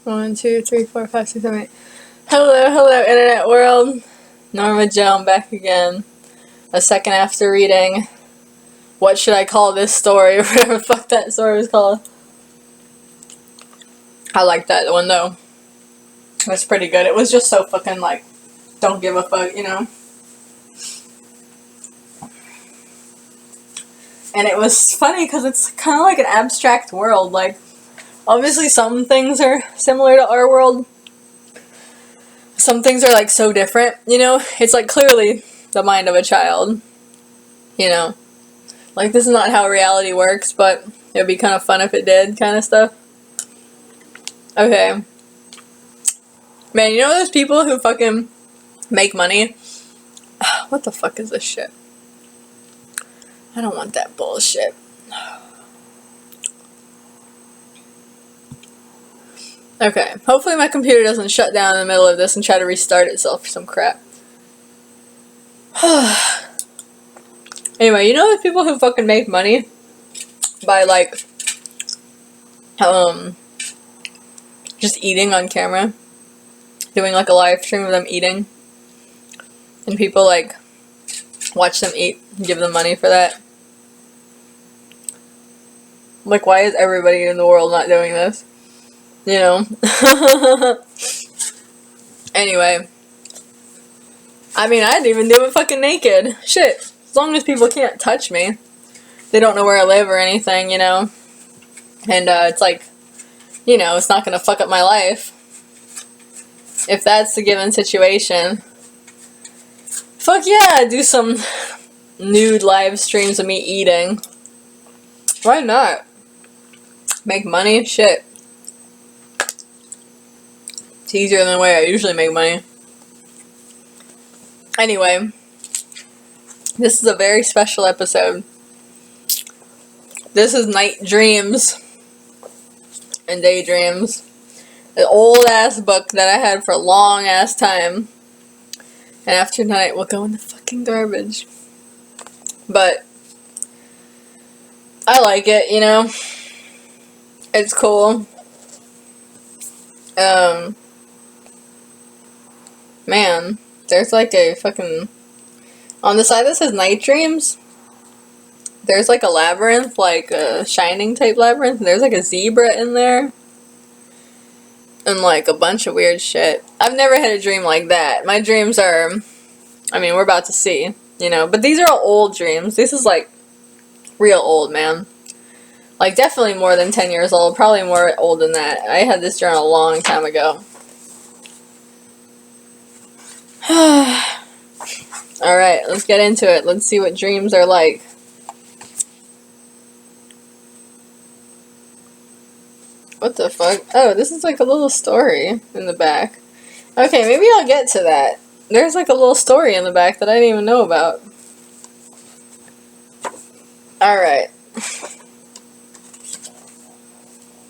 1, 2, 3, 4, 5, 6, 7, 8. Hello, internet world. Norma Joan back again. A second after reading. What should I call this story? Whatever the fuck that story was called. I like that one though. It was pretty good. It was just so fucking like, don't give a fuck, you know? And it was funny because it's kind of like an abstract world. Like, obviously some things are similar to our world. Some things are like so different, you know? It's like clearly the mind of a child, you know? Like, this is not how reality works, but it would be kind of fun if it did, kind of stuff. Okay. Man, you know those people who fucking make money? What the fuck is this shit? I don't want that bullshit. Okay, hopefully my computer doesn't shut down in the middle of this and try to restart itself or some crap. Anyway, you know the people who fucking make money by like just eating on camera? Doing like a live stream of them eating. And people like watch them eat and give them money for that. Like, why is everybody in the world not doing this? You know? Anyway. I mean, I'd even do it fucking naked. Shit. As long as people can't touch me. They don't know where I live or anything, you know? And, it's like, you know, it's not gonna fuck up my life. If that's the given situation. Fuck yeah, do some nude live streams of me eating. Why not? Make money? Shit. It's easier than the way I usually make money. Anyway. This is a very special episode. This is Night Dreams and Daydreams. An old ass book that I had for a long ass time. And after tonight it will go in the fucking garbage. But I like it, you know? It's cool. Man, there's like a fucking... On the side that says Night Dreams, there's like a labyrinth, like a Shining type labyrinth, and there's like a zebra in there. And like a bunch of weird shit. I've never had a dream like that. My dreams are... I mean, we're about to see, you know? But these are all old dreams. This is like real old, man. Like, definitely more than 10 years old. Probably more old than that. I had this journal a long time ago. Alright, let's get into it. Let's see what dreams are like. What the fuck? Oh, this is like a little story in the back. Okay, maybe I'll get to that. There's like a little story in the back that I didn't even know about. Alright.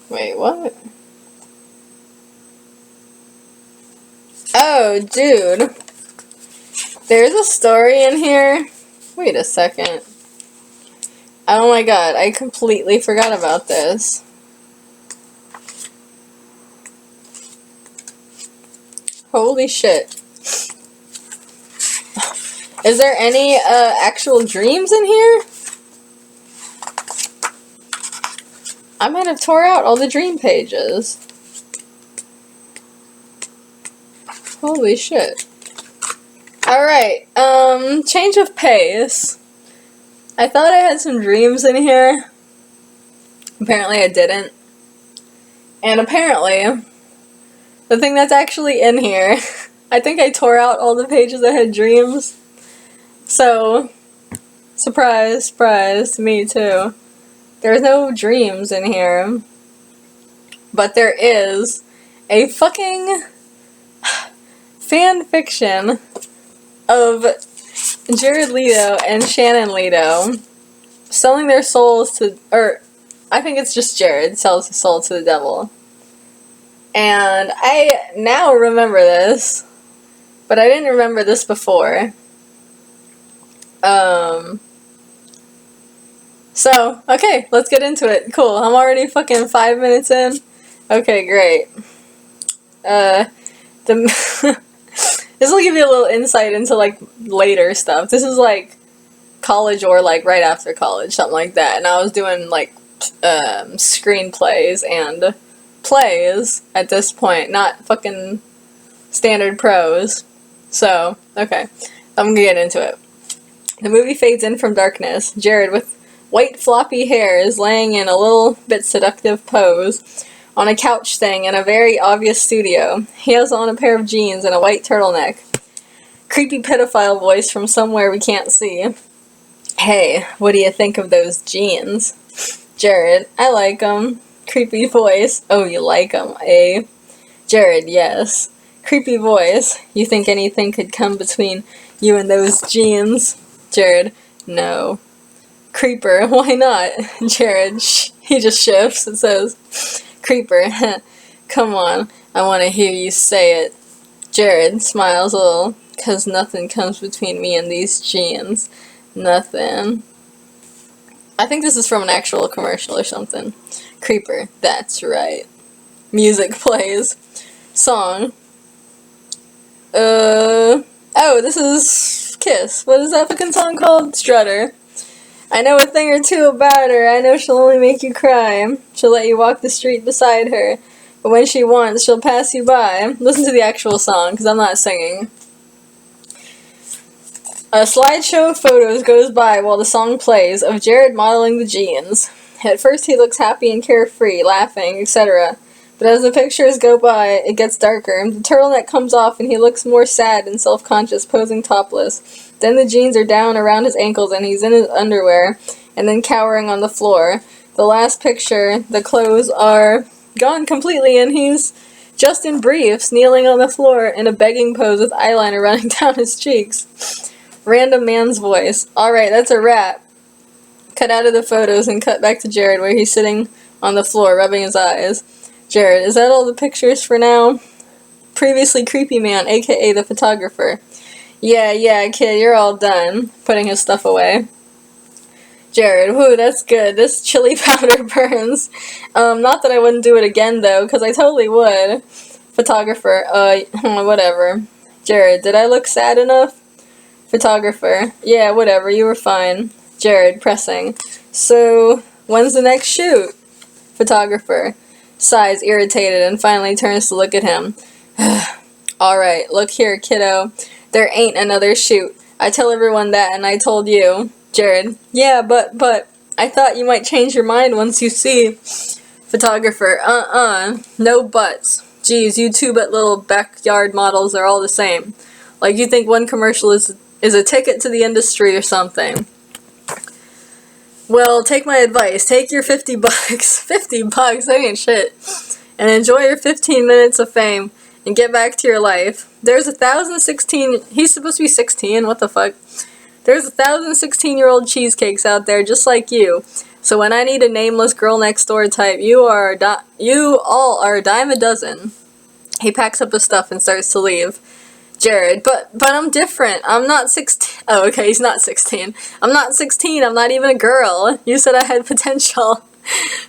Wait, what? Oh, dude. There's a story in here. Wait a second. Oh my god, I completely forgot about this. Holy shit. Is there any actual dreams in here? I might have tore out all the dream pages. Holy shit. Alright, change of pace. I thought I had some dreams in here. Apparently I didn't. And apparently, the thing that's actually in here, I think I tore out all the pages that had dreams. So, surprise, surprise to me too. There's no dreams in here. But there is a fucking fan fiction of Jared Leto and Shannon Leto selling their souls to, or I think it's just Jared sells his soul to the devil. And I now remember this, but I didn't remember this before. So, okay, let's get into it. Cool, I'm already fucking 5 minutes in. Okay, great. the this will give you a little insight into like later stuff. This is like college or like right after college, something like that. And I was doing like screenplays and plays at this point, not fucking standard prose. So, okay, I'm gonna get into it. The movie fades in from darkness. Jared, with white floppy hair, is laying in a little bit seductive pose on a couch thing in a very obvious studio. He has on a pair of jeans and a white turtleneck. Creepy pedophile voice from somewhere we can't see. Hey, what do you think of those jeans? Jared, I like 'em. Creepy voice. Oh, you like 'em, eh? Jared, yes. Creepy voice. You think anything could come between you and those jeans? Jared, no. Creeper, why not? Jared, he just shifts and says, Creeper, come on, I want to hear you say it. Jared smiles a little, 'cause nothing comes between me and these jeans. Nothing. I think this is from an actual commercial or something. Creeper, that's right. Music plays. Song. Oh, this is Kiss. What is that fucking song called? Strutter. I know a thing or two about her. I know she'll only make you cry. She'll let you walk the street beside her. But when she wants, she'll pass you by. Listen to the actual song, because I'm not singing. A slideshow of photos goes by while the song plays of Jared modeling the jeans. At first he looks happy and carefree, laughing, etc. But as the pictures go by, it gets darker. The turtleneck comes off and he looks more sad and self-conscious, posing topless. Then the jeans are down around his ankles and he's in his underwear, and then cowering on the floor. The last picture, the clothes are gone completely and he's just in briefs, kneeling on the floor in a begging pose with eyeliner running down his cheeks. Random man's voice. Alright, that's a wrap. Cut out of the photos and cut back to Jared where he's sitting on the floor rubbing his eyes. Jared, is that all the pictures for now? Previously creepy man, aka the photographer. Yeah, kid, you're all done. Putting his stuff away. Jared, whoo, that's good. This chili powder burns. Not that I wouldn't do it again though, because I totally would. Photographer, whatever. Jared, did I look sad enough? Photographer, yeah, whatever, you were fine. Jared, pressing. So, when's the next shoot? Photographer, sighs, irritated, and finally turns to look at him. Alright, look here, kiddo. There ain't another shoot. I tell everyone that, and I told you. Jared, yeah, but, I thought you might change your mind once you see. Photographer, no buts. Geez, you two but little backyard models are all the same. Like you think one commercial is a ticket to the industry or something. Well, take my advice. Take your $50. $50, that ain't shit. And enjoy your 15 minutes of fame and get back to your life. There's 1,016, he's supposed to be 16, what the fuck? There's 1,016-year-old cheesecakes out there just like you. So when I need a nameless girl next door type, you all are a dime a dozen. He packs up his stuff and starts to leave. Jared, but I'm different. I'm not 16. Oh, okay, he's not 16. I'm not 16. I'm not even a girl. You said I had potential.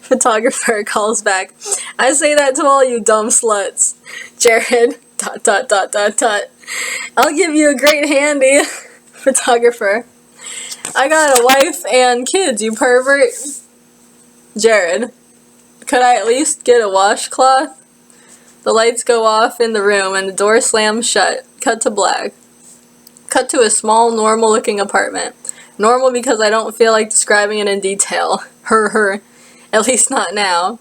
Photographer calls back. I say that to all you dumb sluts. Jared, ... I'll give you a great handy. Photographer, I got a wife and kids, you pervert. Jared, could I at least get a washcloth? The lights go off in the room and the door slams shut. Cut to black. Cut to a small, normal-looking apartment. Normal because I don't feel like describing it in detail. Her. At least not now.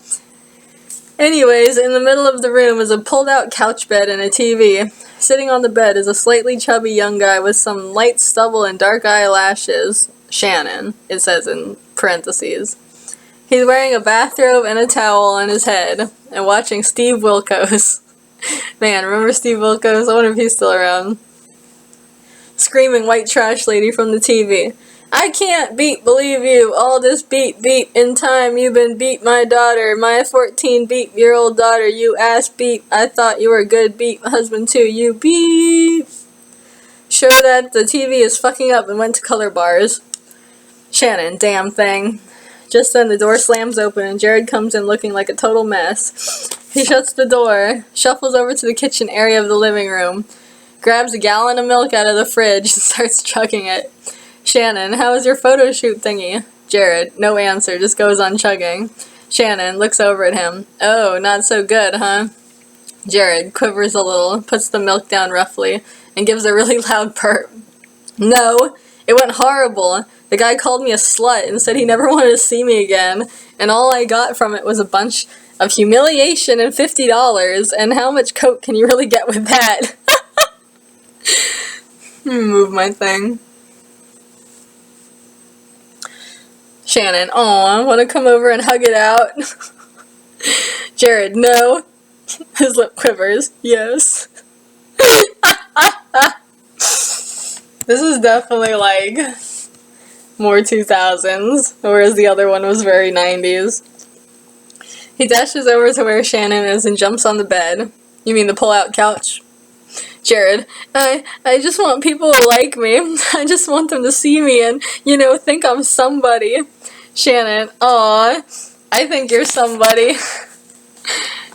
Anyways, in the middle of the room is a pulled-out couch bed and a TV. Sitting on the bed is a slightly chubby young guy with some light stubble and dark eyelashes. Shannon, it says in parentheses. He's wearing a bathrobe and a towel on his head and watching Steve Wilkos. Man, remember Steve Wilkos? I wonder if he's still around. Screaming white trash lady from the TV. I can't believe you. All this beep in time you've been beat my daughter. My 14 beep-year-old daughter. You ass beep. I thought you were a good beep husband too. You beep. Show that the TV is fucking up and went to color bars. Shannon, damn thing. Just then the door slams open and Jared comes in looking like a total mess. He shuts the door, shuffles over to the kitchen area of the living room, grabs a gallon of milk out of the fridge and starts chugging it. Shannon, how was your photo shoot thingy? Jared, no answer, just goes on chugging. Shannon looks over at him. Oh, not so good, huh? Jared quivers a little, puts the milk down roughly, and gives a really loud burp. No, it went horrible. The guy called me a slut and said he never wanted to see me again, and all I got from it was a bunch of humiliation and $50, and how much coke can you really get with that? Move my thing. Shannon, aw, want to come over and hug it out? Jared, no. His lip quivers. Yes. This is definitely like more 2000s, whereas the other one was very 90s. He dashes over to where Shannon is and jumps on the bed. You mean the pull-out couch? Jared, I just want people to like me. I just want them to see me and, think I'm somebody. Shannon, aw, I think you're somebody.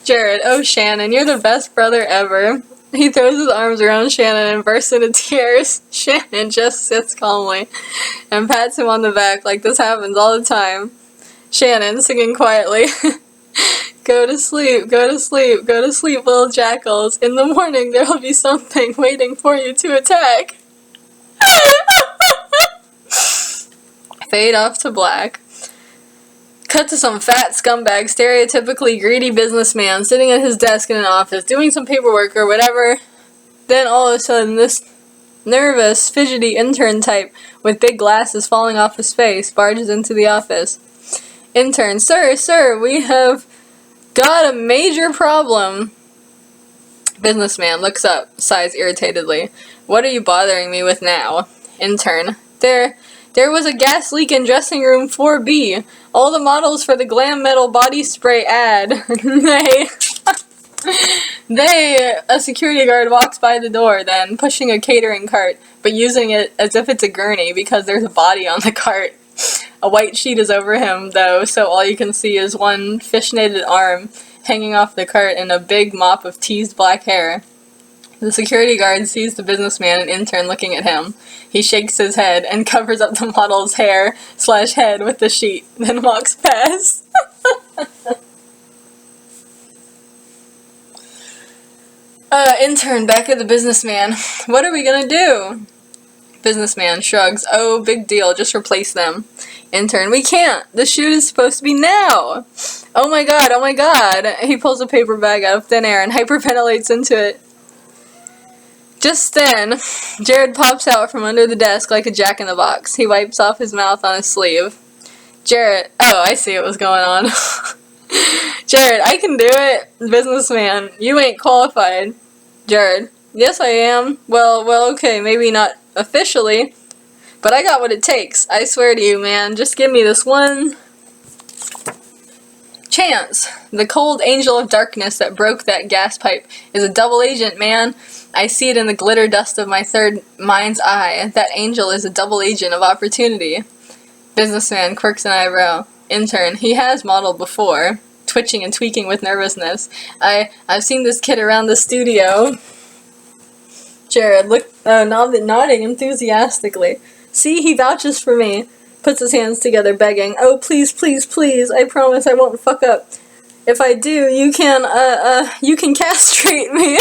Jared, oh Shannon, you're the best brother ever. He throws his arms around Shannon and bursts into tears. Shannon just sits calmly and pats him on the back like this happens all the time. Shannon, singing quietly, go to sleep, go to sleep, go to sleep, little jackals. In the morning there'll be something waiting for you to attack. Fade off to black. Cut to some fat scumbag, stereotypically greedy businessman sitting at his desk in an office, doing some paperwork or whatever. Then all of a sudden, this nervous, fidgety intern type with big glasses falling off his face barges into the office. Intern, sir, we have got a major problem. Businessman looks up, sighs irritatedly. What are you bothering me with now? Intern, There was a gas leak in dressing room 4B. All the models for the glam metal body spray ad. A security guard walks by the door then, pushing a catering cart, but using it as if it's a gurney because there's a body on the cart. A white sheet is over him, though, so all you can see is one fishnetted arm hanging off the cart and a big mop of teased black hair. The security guard sees the businessman and intern looking at him. He shakes his head and covers up the model's hair/head with the sheet, then walks past. Intern back at the businessman. What are we gonna do? Businessman shrugs. Oh, big deal, just replace them. Intern, we can't. The shoot is supposed to be now. Oh my god. He pulls a paper bag out of thin air and hyperventilates into it. Just then, Jared pops out from under the desk like a jack-in-the-box. He wipes off his mouth on his sleeve. Jared, oh, I see what was going on. Jared, I can do it. Businessman, you ain't qualified. Jared, yes I am. Well, okay, maybe not officially, but I got what it takes. I swear to you, man, just give me this one chance. The cold angel of darkness that broke that gas pipe is a double agent, man. I see it in the glitter dust of my third mind's eye. That angel is a double agent of opportunity. Businessman quirks an eyebrow. Intern, he has modeled before, twitching and tweaking with nervousness. I've seen this kid around the studio. Jared, nodding enthusiastically. See, he vouches for me. Puts his hands together, begging. Oh, please, please, please. I promise I won't fuck up. If I do, you can castrate me.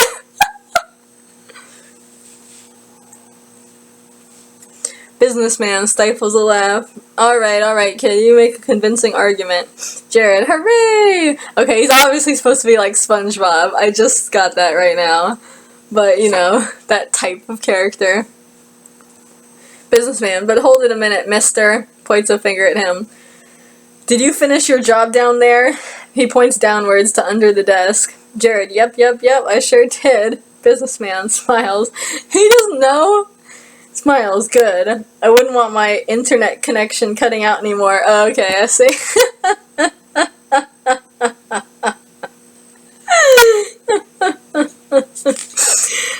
Businessman stifles a laugh. Alright, kid, you make a convincing argument. Jared, hooray! Okay, he's obviously supposed to be like SpongeBob. I just got that right now. But, that type of character. Businessman, but hold it a minute, mister. Points a finger at him. Did you finish your job down there? He points downwards to under the desk. Jared, yep, I sure did. Businessman smiles. He doesn't know. Smiles, good. I wouldn't want my internet connection cutting out anymore. Oh, okay, I see.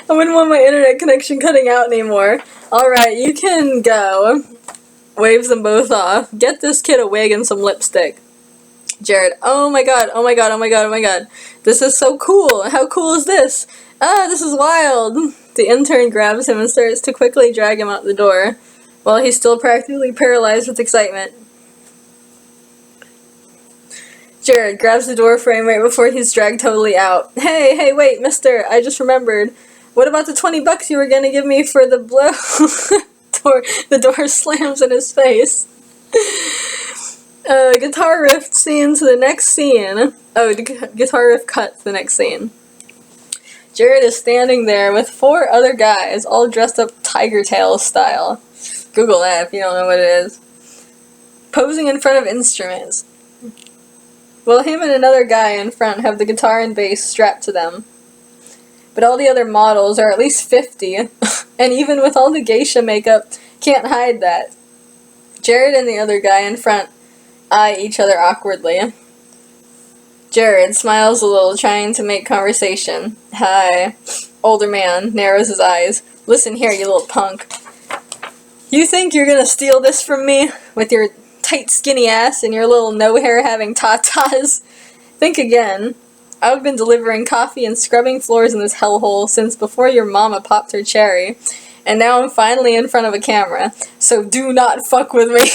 I wouldn't want my internet connection cutting out anymore. Alright, you can go. Waves them both off. Get this kid a wig and some lipstick. Jared, oh my god, oh my god, oh my god, oh my god. This is so cool. How cool is this? Ah, this is wild. The intern grabs him and starts to quickly drag him out the door, while he's still practically paralyzed with excitement. Jared grabs the door frame right before he's dragged totally out. Hey, wait, mister, I just remembered. What about the $20 you were gonna give me for the blow? The door slams in his face. Guitar riff scene to the next scene. Oh, guitar riff cut to the next scene. Jared is standing there with 4 other guys, all dressed up Tiger Tail style. Google that if you don't know what it is. Posing in front of instruments. Well, him and another guy in front have the guitar and bass strapped to them. But all the other models are at least 50, and even with all the geisha makeup, can't hide that. Jared and the other guy in front eye each other awkwardly. Jared smiles a little, trying to make conversation. Hi. Older man narrows his eyes. Listen here, you little punk. You think you're gonna steal this from me? With your tight skinny ass and your little no-hair having tatas? Think again. I've been delivering coffee and scrubbing floors in this hellhole since before your mama popped her cherry. And now I'm finally in front of a camera. So do not fuck with me.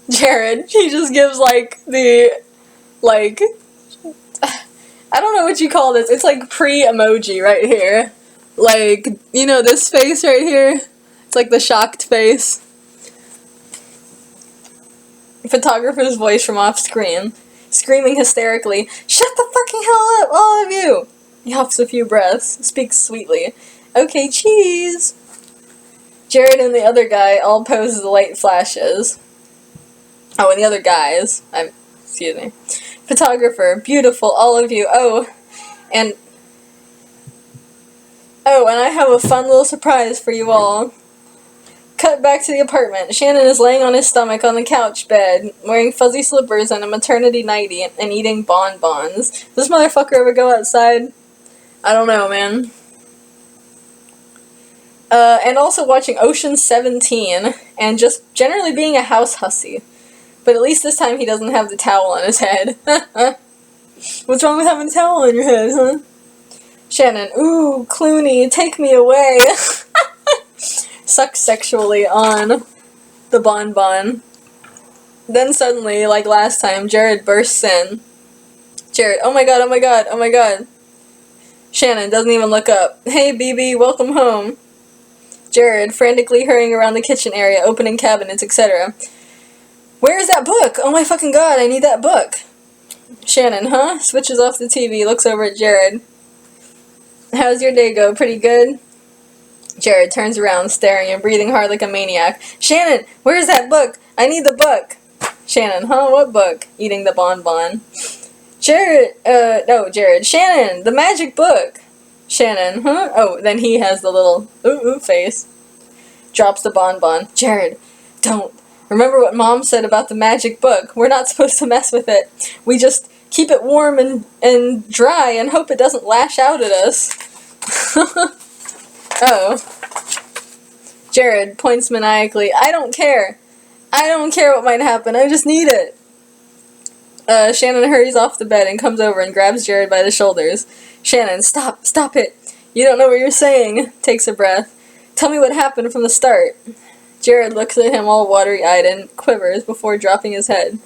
Jared, he just gives I don't know what you call this. It's like pre-emoji right here. You know this face right here? It's like the shocked face. Photographer's voice from off screen, screaming hysterically, "Shut the fucking hell up, all of you!" He huffs a few breaths, speaks sweetly. Okay, cheese! Jared and the other guy all pose as the light flashes. Oh, and the other guys. Excuse me. Photographer, beautiful, all of you. And I have a fun little surprise for you all. Cut back to the apartment. Shannon is laying on his stomach on the couch bed, wearing fuzzy slippers and a maternity nightie, and eating bonbons. Does this motherfucker ever go outside? I don't know, man. And also watching Ocean's 17, and just generally being a house hussy. But at least this time he doesn't have the towel on his head. What's wrong with having a towel on your head, huh? Shannon, ooh, Clooney, take me away. Sucks sexually on the bonbon. Then suddenly, like last time, Jared bursts in. Jared, oh my god, oh my god, oh my god. Shannon doesn't even look up. Hey, BB, welcome home. Jared, frantically hurrying around the kitchen area, opening cabinets, etc. Where is that book? Oh my fucking god, I need that book. Shannon, huh? Switches off the TV, looks over at Jared. How's your day go? Pretty good? Jared turns around, staring and breathing hard like a maniac. Shannon, where's that book? I need the book. Shannon, huh? What book? Eating the bonbon. Jared, Shannon, the magic book. Shannon, huh? Oh, then he has the little ooh face. Drops the bonbon. Jared, don't. Remember what Mom said about the magic book. We're not supposed to mess with it. We just keep it warm and dry and hope it doesn't lash out at us. Oh. Jared points maniacally. I don't care. I don't care what might happen. I just need it. Shannon hurries off the bed and comes over and grabs Jared by the shoulders. Shannon, stop it. You don't know what you're saying. Takes a breath. Tell me what happened from the start. Jared looks at him all watery-eyed and quivers before dropping his head.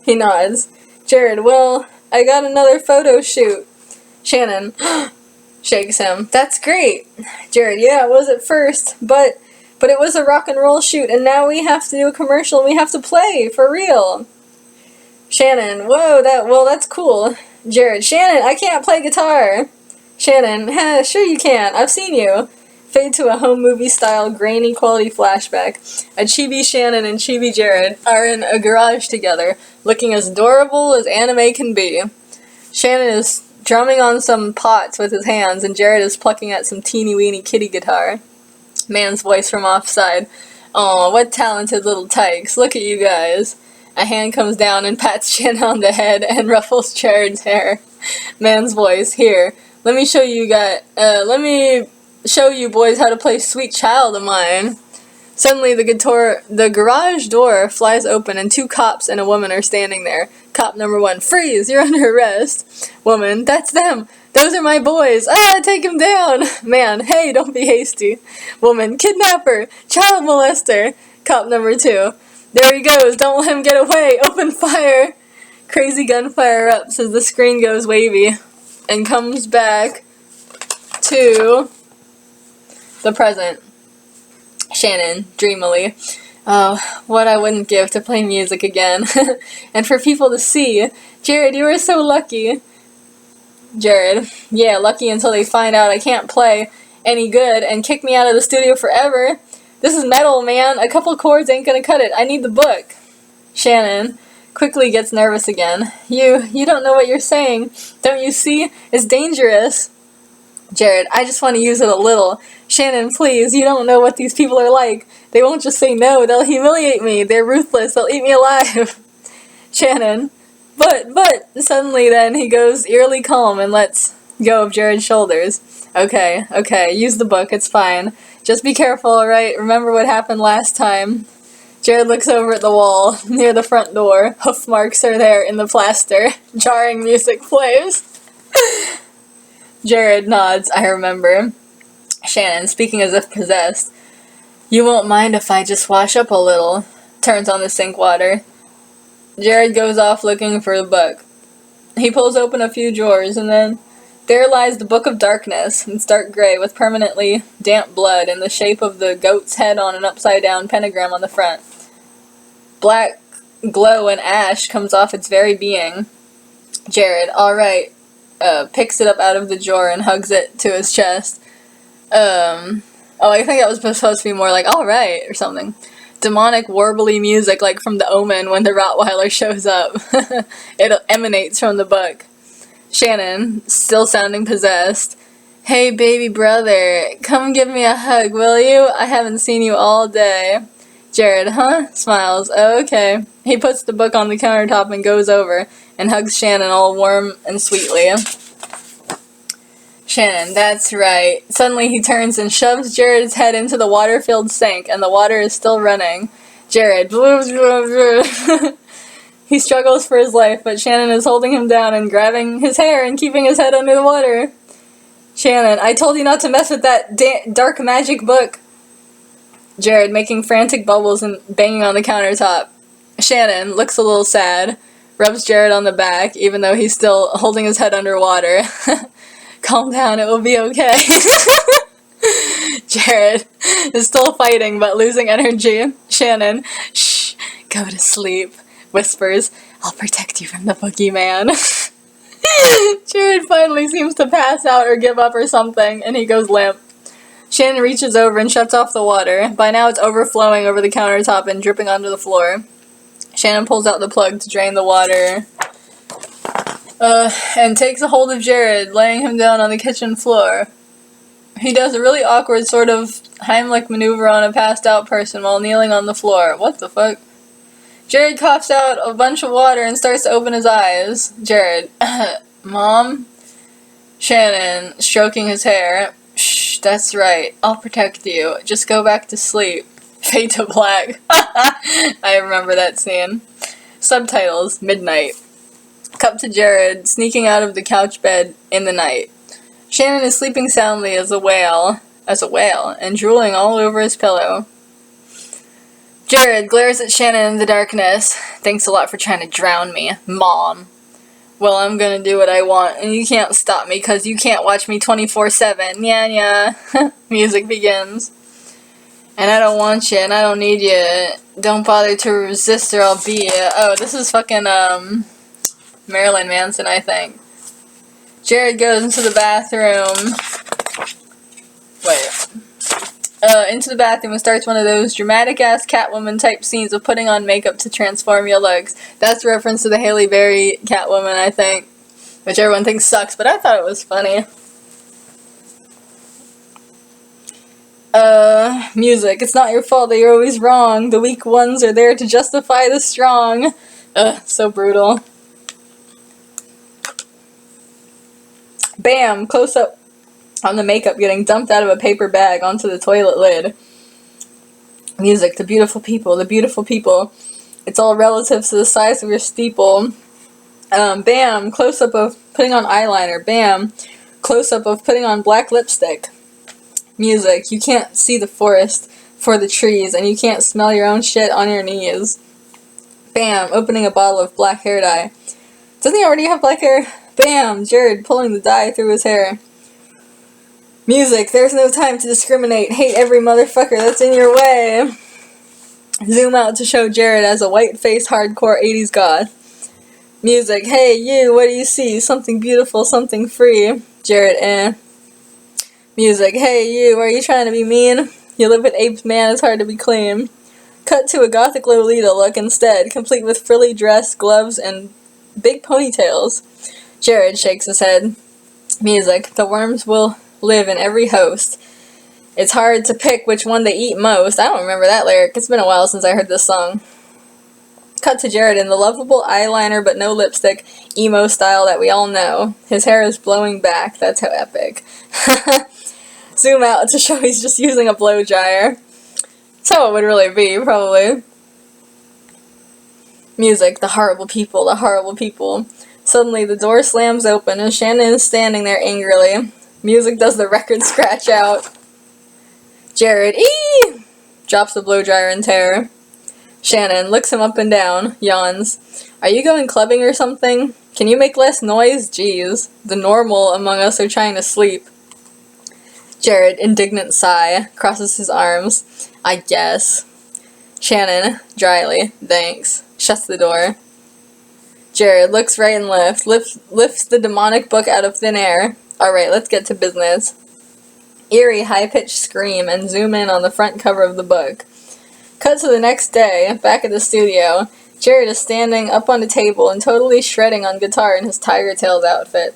He nods. Jared, well, I got another photo shoot. Shannon shakes him. That's great. Jared, yeah, it was at first, but it was a rock and roll shoot, and now we have to do a commercial and we have to play, for real. Shannon, whoa, that's cool. Jared, Shannon, I can't play guitar. Shannon, sure you can. I've seen you. Fade to a home movie style grainy quality flashback. A chibi Shannon and chibi Jared are in a garage together, looking as adorable as anime can be. Shannon is drumming on some pots with his hands, and Jared is plucking at some teeny weeny kitty guitar. Man's voice from offside. Aw, what talented little tykes. Look at you guys. A hand comes down and pats Shannon on the head and ruffles Jared's hair. Man's voice. Here, let me show you boys how to play Sweet Child of Mine. Suddenly, the garage door flies open and 2 cops and a woman are standing there. Cop number 1, freeze, you're under arrest. Woman, that's them. Those are my boys. Ah, take him down. Man, hey, don't be hasty. Woman, kidnapper, child molester. Cop number 2, there he goes, don't let him get away. Open fire. Crazy gunfire erupts as the screen goes wavy and comes back to the present. Shannon, dreamily. Oh, what I wouldn't give to play music again. And for people to see. Jared, you were so lucky. Jared, yeah, lucky until they find out I can't play any good and kick me out of the studio forever. This is metal, man. A couple chords ain't gonna cut it. I need the book. Shannon quickly gets nervous again. You don't know what you're saying. Don't you see? It's dangerous. Jared, I just want to use it a little. Shannon, please, you don't know what these people are like. They won't just say no, they'll humiliate me. They're ruthless, they'll eat me alive. Shannon, but, suddenly then he goes eerily calm and lets go of Jared's shoulders. Okay, use the book, it's fine. Just be careful, alright? Remember what happened last time. Jared looks over at the wall, near the front door. Hoof marks are there in the plaster. Jarring music plays. Jared nods, I remember. Shannon, speaking as if possessed. You won't mind if I just wash up a little. Turns on the sink water. Jared goes off looking for the book. He pulls open a few drawers and then there lies the Book of Darkness. It's dark gray with permanently damp blood in the shape of the goat's head on an upside down pentagram on the front. Black glow and ash comes off its very being. Jared, alright. Picks it up out of the drawer and hugs it to his chest. I think that was supposed to be more like, alright, or something. Demonic, warbly music, like from The Omen when the Rottweiler shows up. It emanates from the book. Shannon, still sounding possessed. Hey, baby brother, come give me a hug, will you? I haven't seen you all day. Jared, huh? Smiles. Oh, okay. He puts the book on the countertop and goes over and hugs Shannon all warm and sweetly. Shannon, that's right. Suddenly he turns and shoves Jared's head into the water-filled sink, and the water is still running. Jared, he struggles for his life, but Shannon is holding him down and grabbing his hair and keeping his head under the water. Shannon, I told you not to mess with that dark magic book. Jared, making frantic bubbles and banging on the countertop. Shannon looks a little sad, rubs Jared on the back, even though he's still holding his head underwater. Calm down, it will be okay. Jared is still fighting, but losing energy. Shannon, shh, go to sleep, whispers, I'll protect you from the boogeyman. Jared finally seems to pass out or give up or something, and he goes limp. Shannon reaches over and shuts off the water. By now it's overflowing over the countertop and dripping onto the floor. Shannon pulls out the plug to drain the water. And takes a hold of Jared, laying him down on the kitchen floor. He does a really awkward sort of Heimlich maneuver on a passed out person while kneeling on the floor. What the fuck? Jared coughs out a bunch of water and starts to open his eyes. Jared, Mom? Shannon, stroking his hair. Shh, that's right. I'll protect you. Just go back to sleep. Fade to black. I remember that scene. Subtitles, midnight. Cut to Jared, sneaking out of the couch bed in the night. Shannon is sleeping soundly as a whale, and drooling all over his pillow. Jared glares at Shannon in the darkness. Thanks a lot for trying to drown me, Mom. Well, I'm gonna do what I want, and you can't stop me, 'cause you can't watch me 24/7. Yeah. Music begins. And I don't want you, and I don't need you. Don't bother to resist or I'll beat you. Oh, this is fucking, Marilyn Manson, I think. Jared goes into the bathroom. Into the bathroom and starts one of those dramatic-ass Catwoman type scenes of putting on makeup to transform your looks. That's a reference to the Halle Berry Catwoman, I think. Which everyone thinks sucks, but I thought it was funny. Music. It's not your fault that you're always wrong. The weak ones are there to justify the strong. So brutal. Bam! Close up on the makeup getting dumped out of a paper bag onto the toilet lid. Music, the beautiful people, the beautiful people. It's all relative to the size of your steeple. Bam, close-up of putting on eyeliner. Bam, close-up of putting on black lipstick. Music, you can't see the forest for the trees, and you can't smell your own shit on your knees. Bam, opening a bottle of black hair dye. Doesn't he already have black hair? Bam, Jared pulling the dye through his hair. Music, there's no time to discriminate. Hate every motherfucker that's in your way. Zoom out to show Jared as a white-faced hardcore 80s goth. Music, hey you, what do you see? Something beautiful, something free. Jared, eh. Music, hey you, are you trying to be mean? You live with apes, man, it's hard to be clean. Cut to a gothic Lolita look instead, complete with frilly dress, gloves, and big ponytails. Jared shakes his head. Music, the worms will live in every host. It's hard to pick which one they eat most. I don't remember that lyric. It's been a while since I heard this song. Cut to Jared in the lovable eyeliner but no lipstick, emo style that we all know. His hair is blowing back. That's how epic. Zoom out to show he's just using a blow dryer. That's how it would really be, probably. Music, the horrible people, the horrible people. Suddenly the door slams open and Shannon is standing there angrily. Music does the record scratch out. Jared, eee! Drops the blow dryer in terror. Shannon looks him up and down, yawns. Are you going clubbing or something? Can you make less noise? Jeez. The normal among us are trying to sleep. Jared, indignant sigh, crosses his arms. I guess. Shannon, dryly, thanks. Shuts the door. Jared looks right and left, lifts the demonic book out of thin air. Alright, let's get to business. Eerie, high-pitched scream and zoom in on the front cover of the book. Cut to the next day, back at the studio. Jared is standing up on the table and totally shredding on guitar in his Tiger Tails outfit.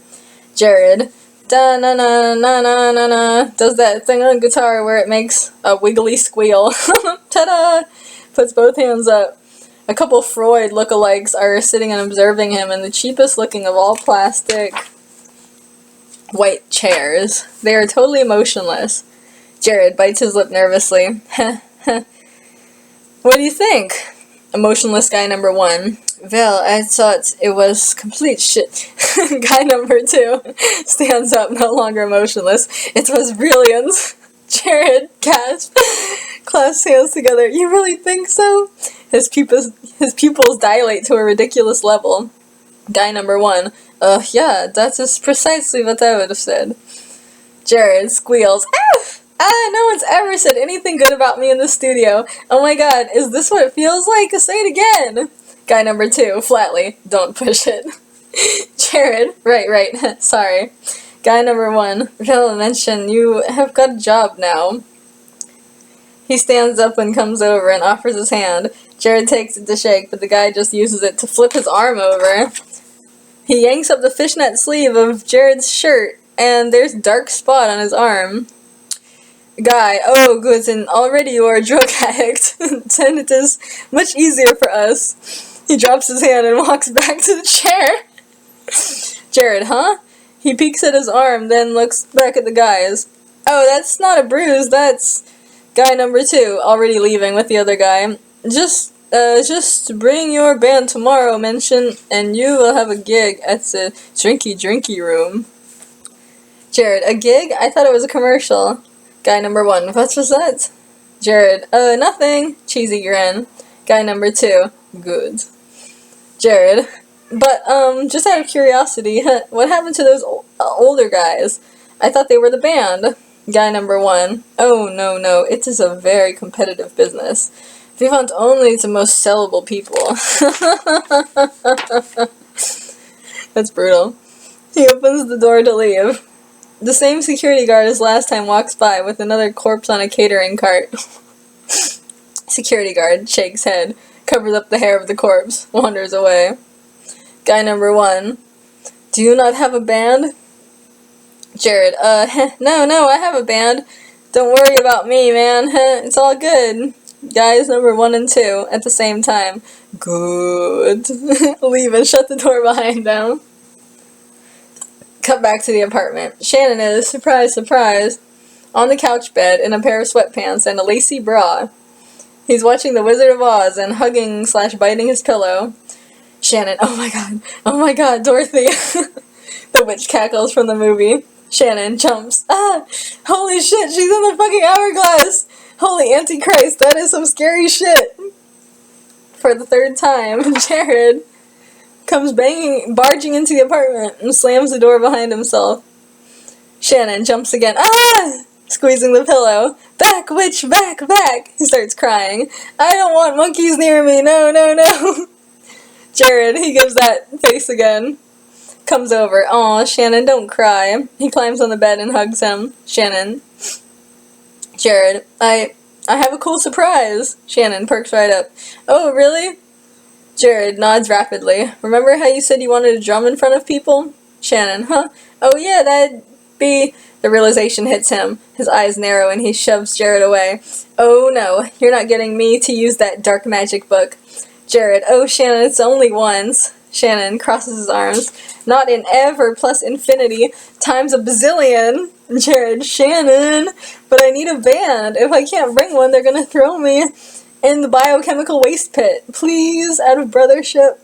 Jared, da-na-na-na-na-na-na, does that thing on guitar where it makes a wiggly squeal. Ta-da! Puts both hands up. A couple Freud lookalikes are sitting and observing him in the cheapest looking of all plastic white chairs. They are totally motionless. Jared bites his lip nervously. What do you think? Emotionless guy number 1. Well, I thought it was complete shit. Guy number 2 stands up, no longer motionless. It was brilliant. Jared gasped, clasps hands together. You really think so? His pupils dilate to a ridiculous level. Guy number 1. Yeah, that is precisely what I would have said. Jared squeals. No one's ever said anything good about me in the studio. Oh my god, is this what it feels like? Say it again. Guy number 2, flatly. Don't push it. Jared, right, sorry. Guy number 1, I'll mention you have got a job now. He stands up and comes over and offers his hand. Jared takes it to shake, but the guy just uses it to flip his arm over. He yanks up the fishnet sleeve of Jared's shirt, and there's a dark spot on his arm. Guy, oh good, and already you are a drug addict. Then it is much easier for us. He drops his hand and walks back to the chair. Jared, huh? He peeks at his arm, then looks back at the guys. Oh, that's not a bruise, that's guy number 2, already leaving with the other guy. Just bring your band tomorrow, mention, and you will have a gig at the drinky room. Jared, a gig? I thought it was a commercial. Guy number 1, what was that? Jared, nothing. Cheesy grin. Guy number 2, good. Jared, but, just out of curiosity, what happened to those older guys? I thought they were the band. Guy number 1, oh, no, it is a very competitive business. We want only the most sellable people. That's brutal. He opens the door to leave. The same security guard as last time walks by with another corpse on a catering cart. Security guard shakes head, covers up the hair of the corpse, wanders away. Guy number 1, do you not have a band? Jared, no, I have a band. Don't worry about me, man. It's all good. Guys number 1 and 2 at the same time. Good. Leave and shut the door behind them. Cut back to the apartment. Shannon is, surprise, on the couch bed in a pair of sweatpants and a lacy bra. He's watching The Wizard of Oz and hugging / biting his pillow. Shannon, oh my god, Dorothy. The witch cackles from the movie. Shannon jumps. Ah! Holy shit, she's in the fucking hourglass! Holy Antichrist, that is some scary shit! For the third time, Jared comes barging into the apartment and slams the door behind himself. Shannon jumps again. Ah! Squeezing the pillow. Back, witch, back, back! He starts crying. I don't want monkeys near me, no, no, no! Jared, he gives that face again. Comes over. Aw, Shannon, don't cry. He climbs on the bed and hugs him. Shannon. Jared, I have a cool surprise. Shannon perks right up. Oh, really? Jared nods rapidly. Remember how you said you wanted to drum in front of people? Shannon, huh? Oh yeah, that'd be... The realization hits him. His eyes narrow and he shoves Jared away. Oh no, you're not getting me to use that dark magic book. Jared, oh Shannon, it's only once. Shannon crosses his arms. Not in ever plus infinity times a bazillion. Jared, Shannon, but I need a band. If I can't bring one, they're gonna throw me in the biochemical waste pit. Please, out of brothership.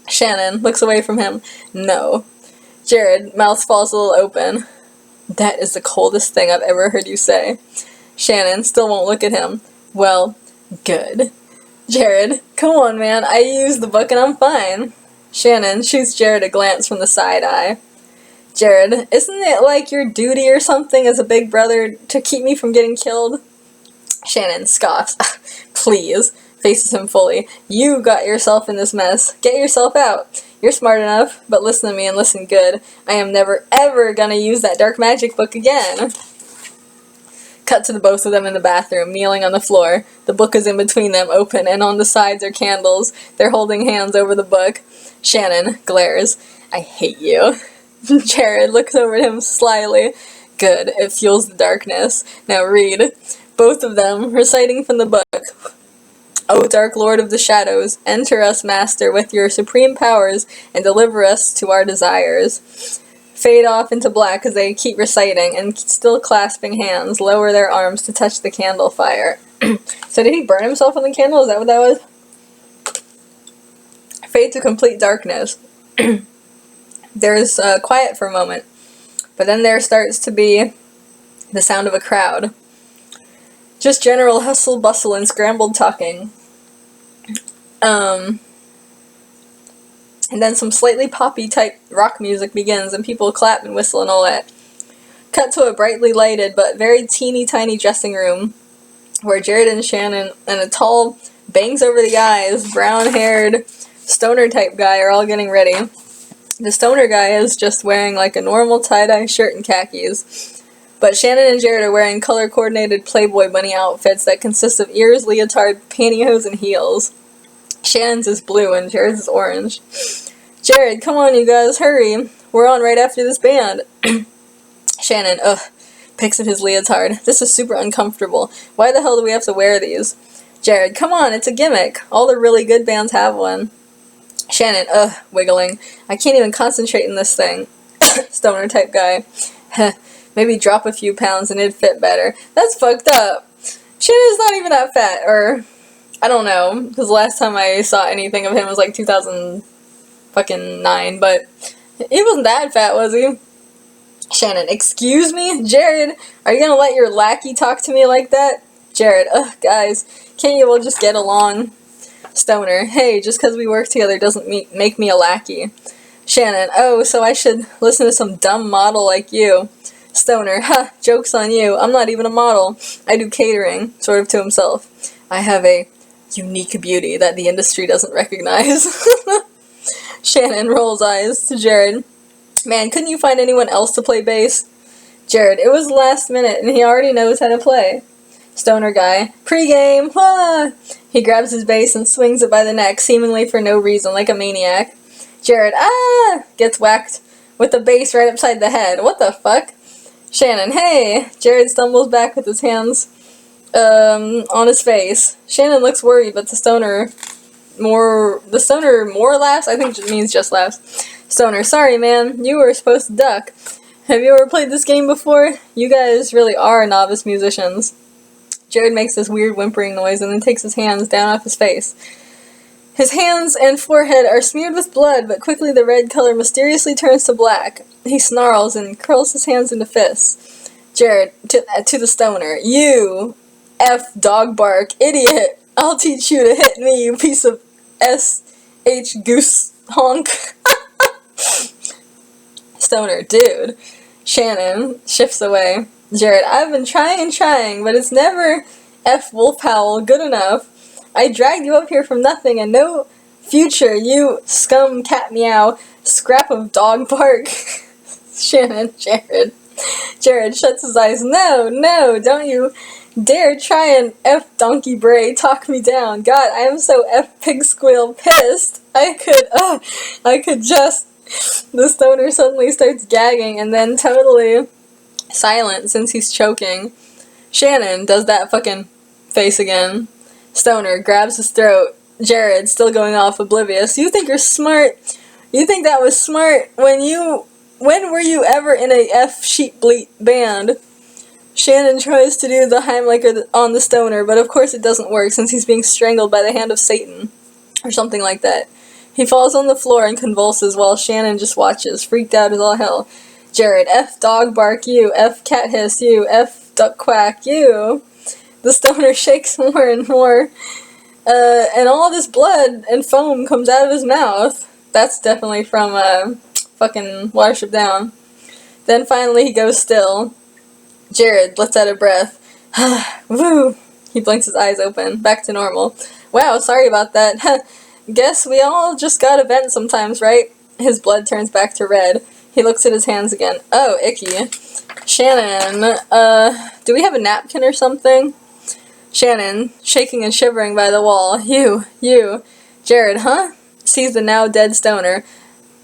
Shannon looks away from him. No. Jared, mouth falls a little open. That is the coldest thing I've ever heard you say. Shannon still won't look at him. Well, good. Jared, come on, man. I used the book and I'm fine. Shannon shoots Jared a glance from the side eye. Jared, isn't it like your duty or something as a big brother to keep me from getting killed? Shannon scoffs. Please. Faces him fully. You got yourself in this mess. Get yourself out. You're smart enough, but listen to me and listen good. I am never ever gonna use that dark magic book again. Cut to the both of them in the bathroom, kneeling on the floor. The book is in between them, open, and on the sides are candles. They're holding hands over the book. Shannon glares. I hate you. Jared looks over at him slyly. Good, it fuels the darkness. Now read. Both of them reciting from the book. O Dark Lord of the Shadows, enter us, Master, with your supreme powers, and deliver us to our desires. Fade off into black as they keep reciting, and still clasping hands, lower their arms to touch the candle fire. So did he burn himself on the candle? Is that what that was? Fade to complete darkness. There's quiet for a moment, but then there starts to be the sound of a crowd. Just general hustle, bustle, and scrambled talking. And then some slightly poppy-type rock music begins, and people clap and whistle and all that. Cut to a brightly lighted but very teeny-tiny dressing room, where Jared and Shannon and a tall, bangs-over-the-eyes, brown-haired, stoner-type guy are all getting ready. The stoner guy is just wearing like a normal tie-dye shirt and khakis. But Shannon and Jared are wearing color-coordinated Playboy bunny outfits that consist of ears, leotard, pantyhose, and heels. Shannon's is blue and Jared's is orange. Jared, come on you guys, hurry. We're on right after this band. Shannon, picks at his leotard. This is super uncomfortable. Why the hell do we have to wear these? Jared, come on, it's a gimmick. All the really good bands have one. Shannon, wiggling. I can't even concentrate in this thing. Stoner-type guy. Maybe drop a few pounds and it'd fit better. That's fucked up. Shannon's not even that fat, or... I don't know, because the last time I saw anything of him was like 2009, but he wasn't that fat, was he? Shannon, excuse me? Jared, are you gonna let your lackey talk to me like that? Jared, guys, can't you all just get along? Stoner, hey, just because we work together doesn't make me a lackey. Shannon, oh, so I should listen to some dumb model like you. Stoner, joke's on you, I'm not even a model. I do catering, sort of to himself. I have a unique beauty that the industry doesn't recognize. Shannon rolls eyes to Jared. Man, couldn't you find anyone else to play bass? Jared, it was last minute and he already knows how to play. Stoner guy, pre-game, He grabs his bass and swings it by the neck, seemingly for no reason, like a maniac. Jared, gets whacked with the bass right upside the head. What the fuck? Shannon, hey! Jared stumbles back with his hands on his face. Shannon looks worried, but the stoner more laughs? I think it means just laughs. Stoner, sorry man, you were supposed to duck. Have you ever played this game before? You guys really are novice musicians. Jared makes this weird whimpering noise and then takes his hands down off his face. His hands and forehead are smeared with blood, but quickly the red color mysteriously turns to black. He snarls and curls his hands into fists. Jared, to the stoner. You, F dog bark, idiot. I'll teach you to hit me, you piece of S.H. goose honk. Stoner, dude. Shannon shifts away. Jared, I've been trying, but it's never F wolf howl good enough. I dragged you up here from nothing and no future, you scum cat meow, scrap of dog bark. Shannon, Jared. Jared shuts his eyes. No, don't you dare try and F donkey bray talk me down. God, I am so F pig squeal pissed. I could just... The stoner suddenly starts gagging and then totally silent since he's choking. Shannon does that fucking face again. Stoner grabs his throat. Jared, still going off oblivious. You think you're smart? You think that was smart? When were you ever in a F sheep bleat band? Shannon tries to do the Heimlicher on the stoner, but of course it doesn't work since he's being strangled by the hand of Satan. Or something like that. He falls on the floor and convulses while Shannon just watches, freaked out as all hell. Jared, F dog bark you, F cat hiss you, F duck quack you. The stoner shakes more and more, and all this blood and foam comes out of his mouth. That's definitely from fucking Watership Down. Then finally he goes still. Jared lets out a breath. Woo! He blinks his eyes open, back to normal. Wow, sorry about that. Guess we all just gotta vent sometimes, right? His blood turns back to red. He looks at his hands again. Oh, icky. Shannon, do we have a napkin or something? Shannon, shaking and shivering by the wall. You. Jared, huh? Sees the now dead stoner.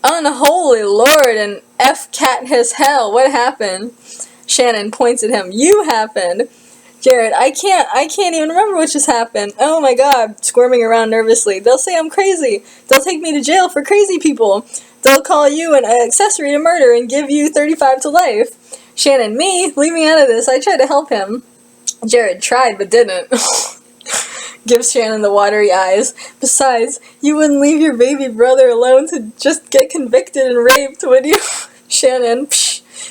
Unholy Lord and F cat his hell, what happened? Shannon points at him. You happened. Jared, I can't even remember what just happened. Oh my god, squirming around nervously. They'll say I'm crazy. They'll take me to jail for crazy people. They'll call you an accessory to murder and give you 35 to life. Shannon, me? Leave me out of this. I tried to help him. Jared tried but didn't. Gives Shannon the watery eyes. Besides, you wouldn't leave your baby brother alone to just get convicted and raped, would you? Shannon,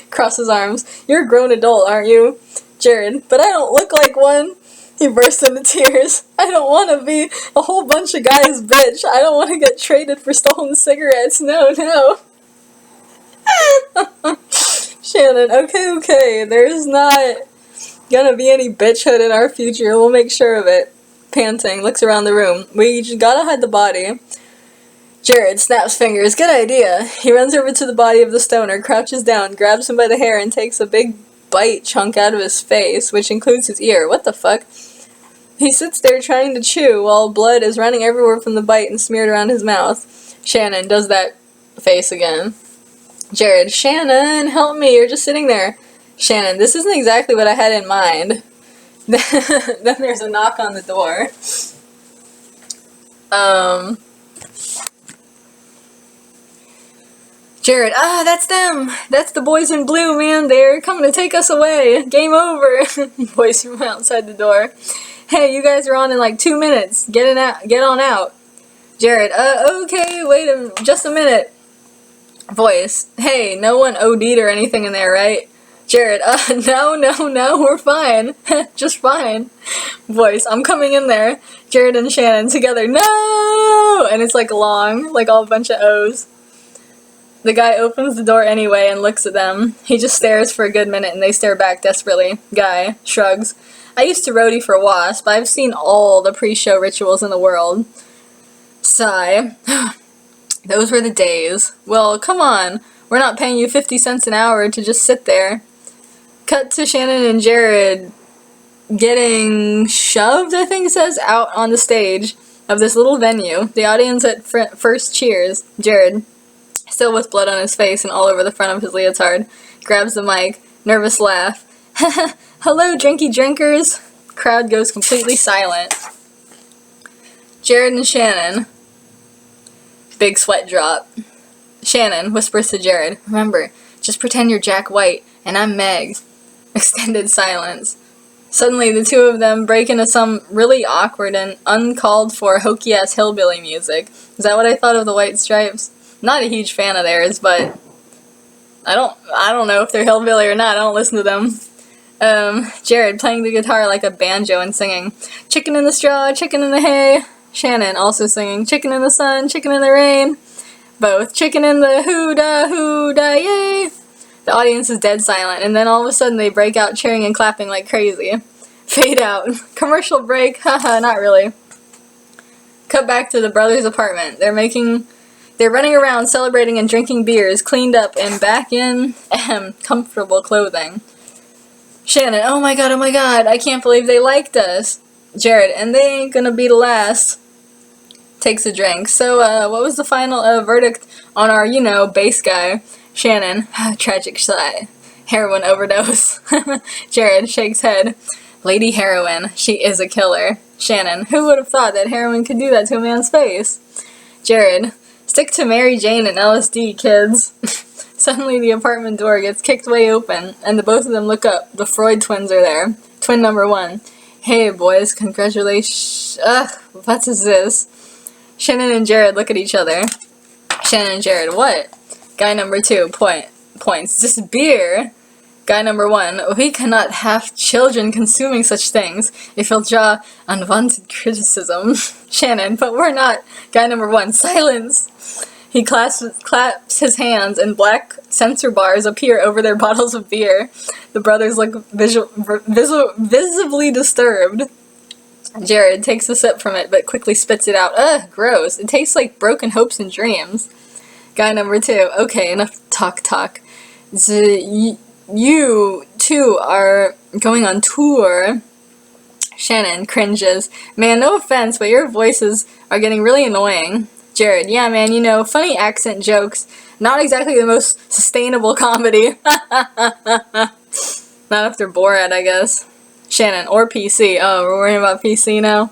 crosses arms. You're a grown adult, aren't you? Jared, but I don't look like one. He bursts into tears. I don't want to be a whole bunch of guys' bitch. I don't want to get traded for stolen cigarettes. No. Shannon, okay. There's not gonna be any bitchhood in our future. We'll make sure of it. Panting, looks around the room. We just gotta hide the body. Jared snaps fingers. Good idea. He runs over to the body of the stoner, crouches down, grabs him by the hair, and takes a big bite chunk out of his face, which includes his ear. What the fuck? He sits there trying to chew while blood is running everywhere from the bite and smeared around his mouth. Shannon does that face again. Jared, Shannon, help me, you're just sitting there. Shannon, this isn't exactly what I had in mind. Then there's a knock on the door. Jared, that's them. That's the boys in blue, man. They're coming to take us away. Game over. Voice from outside the door. Hey, you guys are on in like 2 minutes. Get on out. Jared, okay, wait just a minute. Voice, hey, no one OD'd or anything in there, right? Jared, no, we're fine. Just fine. Voice, I'm coming in there. Jared and Shannon together, no! And it's like long, like all a bunch of O's. The guy opens the door anyway and looks at them. He just stares for a good minute and they stare back desperately. Guy shrugs. I used to roadie for Wasp. I've seen all the pre-show rituals in the world. Sigh. Those were the days. Well, come on. We're not paying you 50 cents an hour to just sit there. Cut to Shannon and Jared getting shoved, I think it says, out on the stage of this little venue. The audience at first cheers. Jared, still with blood on his face and all over the front of his leotard, grabs the mic, nervous laugh. Hello, drinky drinkers. Crowd goes completely silent. Jared and Shannon. Big sweat drop. Shannon whispers to Jared, remember, just pretend you're Jack White, and I'm Meg. Extended silence. Suddenly, the two of them break into some really awkward and uncalled for hokey-ass hillbilly music. Is that what I thought of the White Stripes? Not a huge fan of theirs, but I don't know if they're hillbilly or not. I don't listen to them. Jared playing the guitar like a banjo and singing, "Chicken in the straw, chicken in the hay." Shannon also singing, "Chicken in the sun, chicken in the rain." Both, "Chicken in the hoo-da, yay." The audience is dead silent, and then all of a sudden they break out cheering and clapping like crazy. Fade out. Commercial break. Haha, not really. Cut back to the brothers' apartment. They're running around celebrating and drinking beers, cleaned up and back in comfortable clothing. Shannon, oh my god, I can't believe they liked us. Jared, and they ain't gonna be the last. Takes a drink. So, what was the final verdict on our, bass guy? Shannon, tragic sigh. Heroin overdose. Jared shakes head. Lady Heroin, she is a killer. Shannon, who would have thought that heroin could do that to a man's face? Jared, stick to Mary Jane and LSD, kids. Suddenly the apartment door gets kicked way open, and the both of them look up. The Freud twins are there. Twin number 1. Hey, boys, congratulations. Ugh, what is this? Shannon and Jared look at each other. Shannon and Jared, what? Guy number 2, points. Just beer. Guy number 1, we cannot have children consuming such things. It will draw unwanted criticism. Shannon, but we're not. Guy number 1, silence. He claps his hands, and black censor bars appear over their bottles of beer. The brothers look visibly disturbed. Jared takes a sip from it, but quickly spits it out. Ugh, gross. It tastes like broken hopes and dreams. Guy number 2, okay, enough talk. You two are going on tour. Shannon cringes. Man, no offense, but your voices are getting really annoying. Jared, yeah man, funny accent jokes. Not exactly the most sustainable comedy. Not after Borat, I guess. Shannon, or PC. Oh, we're worrying about PC now?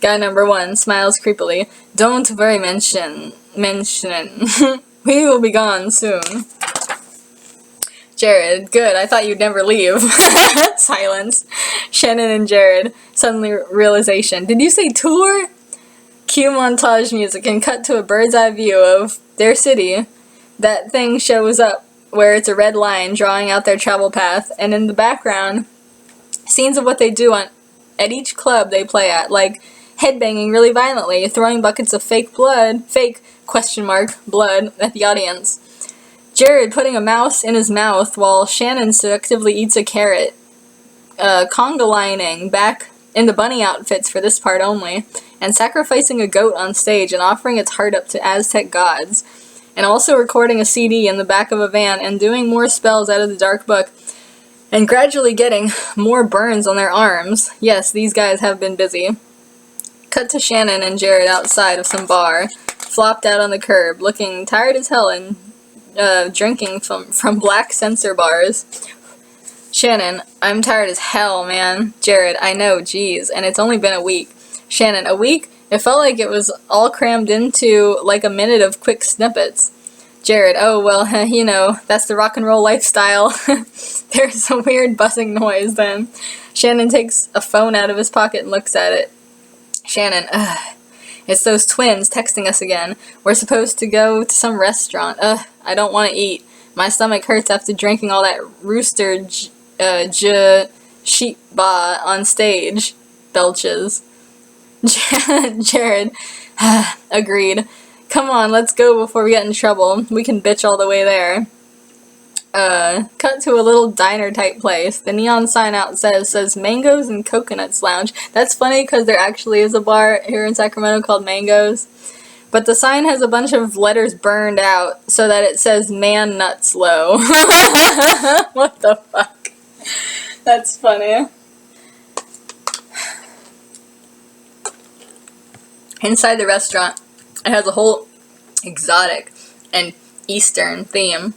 Guy number 1 smiles creepily. Don't worry, mention it. We will be gone soon. Jared, good, I thought you'd never leave. Silence. Shannon and Jared, suddenly realization. Did you say tour? Cue montage music and cut to a bird's eye view of their city. That thing shows up where it's a red line drawing out their travel path, and in the background, scenes of what they do at each club they play at, like headbanging really violently, throwing buckets of fake blood at the audience. Jared putting a mouse in his mouth while Shannon seductively eats a carrot. Conga lining back in the bunny outfits for this part only, and sacrificing a goat on stage and offering its heart up to Aztec gods, and also recording a CD in the back of a van and doing more spells out of the dark book, and gradually getting more burns on their arms. Yes, these guys have been busy. Cut to Shannon and Jared outside of some bar, flopped out on the curb, looking tired as hell and drinking from black censor bars. Shannon, I'm tired as hell, man. Jared, I know, geez, and it's only been a week. Shannon, a week? It felt like it was all crammed into like a minute of quick snippets. Jared, oh well, that's the rock and roll lifestyle. There's a weird buzzing noise then. Shannon takes a phone out of his pocket and looks at it. Shannon, it's those twins texting us again. We're supposed to go to some restaurant. I don't want to eat. My stomach hurts after drinking all that rooster sheep ba on stage. Belches. Jared, agreed. Come on, let's go before we get in trouble. We can bitch all the way there. Cut to a little diner type place. The neon sign out says Mangoes and Coconuts Lounge. That's funny because there actually is a bar here in Sacramento called Mangoes. But the sign has a bunch of letters burned out so that it says Man Nuts Low. What the fuck? That's funny. Inside the restaurant, it has a whole exotic and Eastern theme.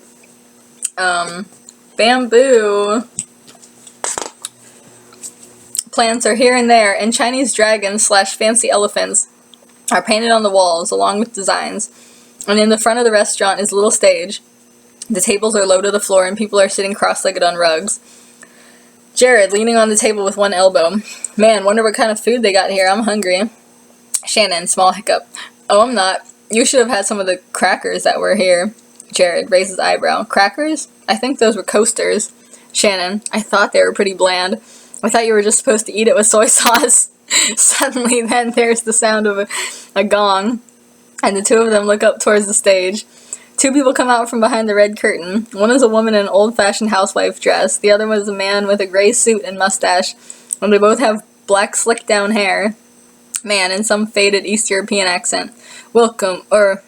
Bamboo plants are here and there, and Chinese dragons / fancy elephants are painted on the walls along with designs. And in the front of the restaurant is a little stage. The tables are low to the floor and people are sitting cross-legged on rugs. Jared, leaning on the table with one elbow. Man, wonder what kind of food they got here. I'm hungry. Shannon, small hiccup. Oh, I'm not. You should have had some of the crackers that were here. Jared raises eyebrow. Crackers? I think those were coasters. Shannon, I thought they were pretty bland. I thought you were just supposed to eat it with soy sauce. Suddenly, then, there's the sound of a gong, and the two of them look up towards the stage. Two people come out from behind the red curtain. One is a woman in an old-fashioned housewife dress. The other one is a man with a gray suit and mustache, and they both have black slicked-down hair. Man, in some faded East European accent. Welcome, or,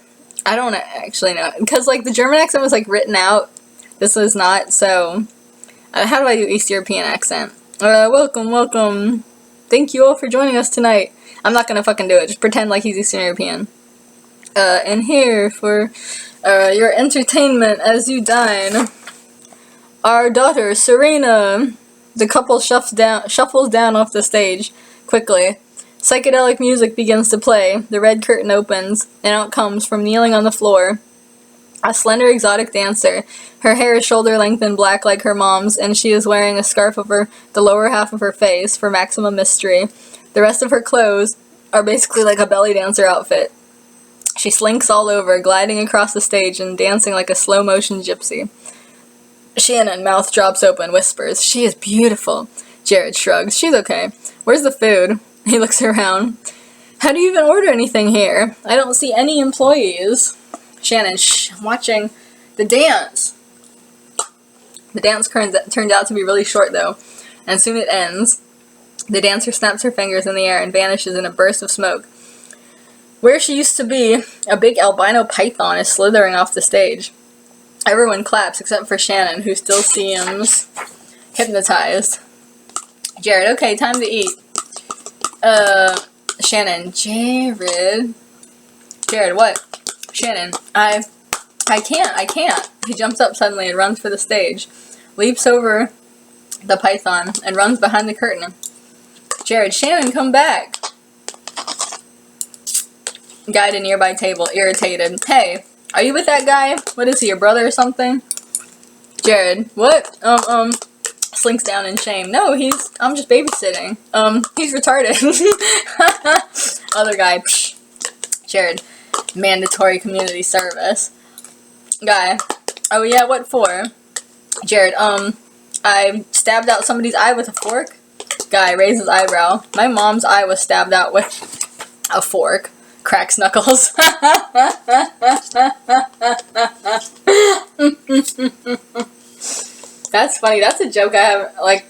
I don't actually know, because, like, the German accent was, like, written out. This was not, so, how do I do East European accent? Welcome. Thank you all for joining us tonight. I'm not gonna fucking do it, just pretend like he's Eastern European. And here for your entertainment as you dine. Our daughter, Serena. The couple shuffles down off the stage quickly. Psychedelic music begins to play. The red curtain opens, and out comes, from kneeling on the floor, a slender exotic dancer. Her hair is shoulder length and black like her mom's, and she is wearing a scarf over the lower half of her face for maximum mystery. The rest of her clothes are basically like a belly dancer outfit. She slinks all over, gliding across the stage and dancing like a slow-motion gypsy. Shannon, mouth drops open, whispers, "She is beautiful." Jared shrugs. "She's okay. Where's the food?" He looks around. "How do you even order anything here? I don't see any employees." Shannon, shh, I'm watching the dance. The dance turned out to be really short, though, and soon it ends. The dancer snaps her fingers in the air and vanishes in a burst of smoke. Where she used to be, a big albino python is slithering off the stage. Everyone claps except for Shannon, who still seems hypnotized. Jared, okay, time to eat. Shannon, Jared, what? Shannon, I can't. He jumps up suddenly and runs for the stage, leaps over the python, and runs behind the curtain. Jared, Shannon, come back. Guy at a nearby table, irritated. Hey, are you with that guy? What is he, your brother or something? Jared, what? Slinks down in shame. No, I'm just babysitting. He's retarded. Other guy, psh. Jared, mandatory community service. Guy, oh yeah, what for? Jared, I stabbed out somebody's eye with a fork. Guy raises eyebrow. My mom's eye was stabbed out with a fork. Cracks knuckles. That's funny. That's a joke I have, like,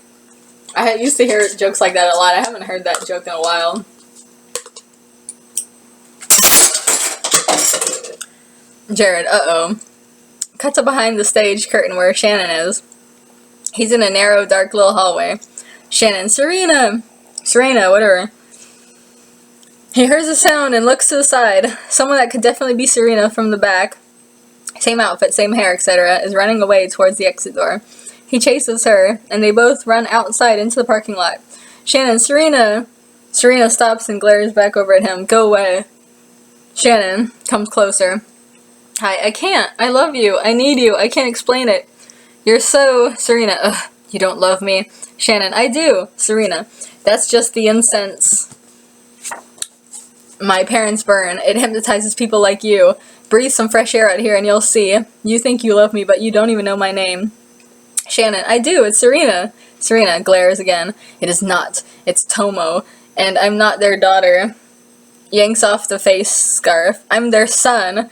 I used to hear jokes like that a lot. I haven't heard that joke in a while. Jared, uh-oh. Cut to behind the stage curtain where Shannon is. He's in a narrow, dark little hallway. Shannon, Serena, whatever. He hears a sound and looks to the side. Someone that could definitely be Serena from the back, same outfit, same hair, etc., is running away towards the exit door. He chases her, and they both run outside into the parking lot. Shannon, Serena! Serena stops and glares back over at him. Go away. Shannon comes closer. Hi, I can't. I love you. I need you. I can't explain it. You're so... Serena, ugh, you don't love me. Shannon, I do. Serena, that's just the incense my parents burn. It hypnotizes people like you. Breathe some fresh air out here and you'll see. You think you love me, but you don't even know my name. Shannon, I do. It's Serena. Serena glares again. It is not. It's Tomo, and I'm not their daughter. Yanks off the face scarf. I'm their son.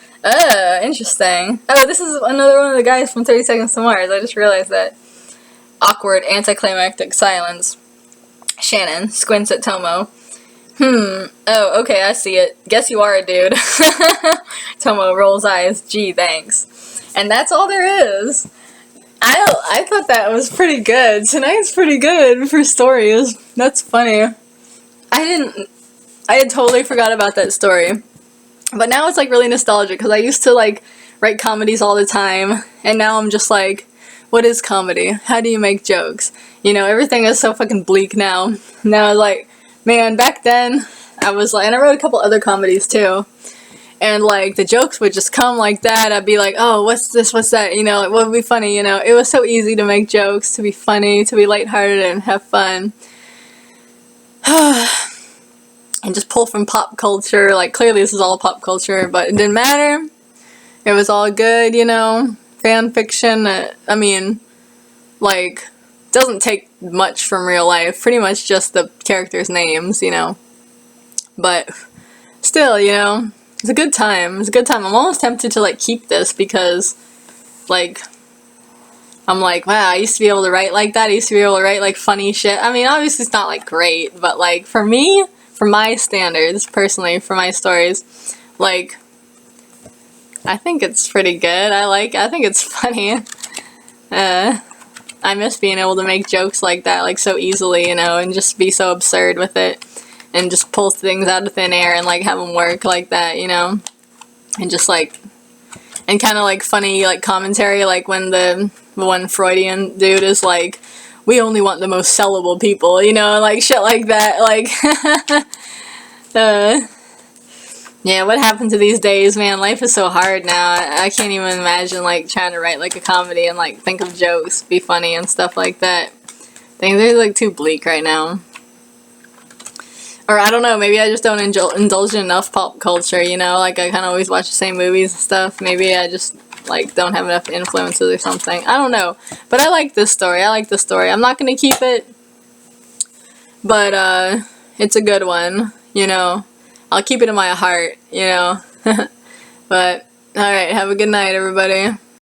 Interesting. Oh, this is another one of the guys from 30 Seconds to Mars. I just realized that. Awkward, anticlimactic silence. Shannon squints at Tomo. Oh, okay, I see it. Guess you are a dude. Tomo rolls eyes. Gee, thanks. And that's all there is. I thought that was pretty good. Tonight's pretty good for stories. That's funny. I had totally forgot about that story. But now it's like really nostalgic because I used to like write comedies all the time. And now I'm just like, what is comedy? How do you make jokes? You know, everything is so fucking bleak now. Now like, man, back then I was like, and I wrote a couple other comedies too. And like the jokes would just come like that. I'd be like, oh, what's this, what's that, you know, what would be funny, you know. It was so easy to make jokes, to be funny, to be lighthearted and have fun. And just pull from pop culture. Like, clearly this is all pop culture, but it didn't matter. It was all good, you know. Fan fiction, I mean, like, doesn't take much from real life. Pretty much just the characters' names, you know. But still, you know, it's a good time. It's a good time. I'm almost tempted to, like, keep this because, like, I'm like, wow, I used to be able to write like that. I used to be able to write, like, funny shit. I mean, obviously it's not, like, great, but, like, for me, for my standards, personally, for my stories, like, I think it's pretty good. I think it's funny. I miss being able to make jokes like that, like, so easily, you know, and just be so absurd with it. And just pull things out of thin air and, like, have them work like that, you know? And just, like, and kind of, like, funny, like, commentary, like, when the one Freudian dude is like, we only want the most sellable people, you know, like, shit like that, like, yeah, what happened to these days, man? Life is so hard now. I can't even imagine, like, trying to write, like, a comedy and, like, think of jokes, be funny and stuff like that. Things are, like, too bleak right now. Or, I don't know, maybe I just don't indulge in enough pop culture, you know? Like, I kind of always watch the same movies and stuff. Maybe I just, like, don't have enough influences or something. I don't know. But I like this story. I like this story. I'm not gonna keep it. But, it's a good one, you know? I'll keep it in my heart, you know? But, alright, have a good night, everybody.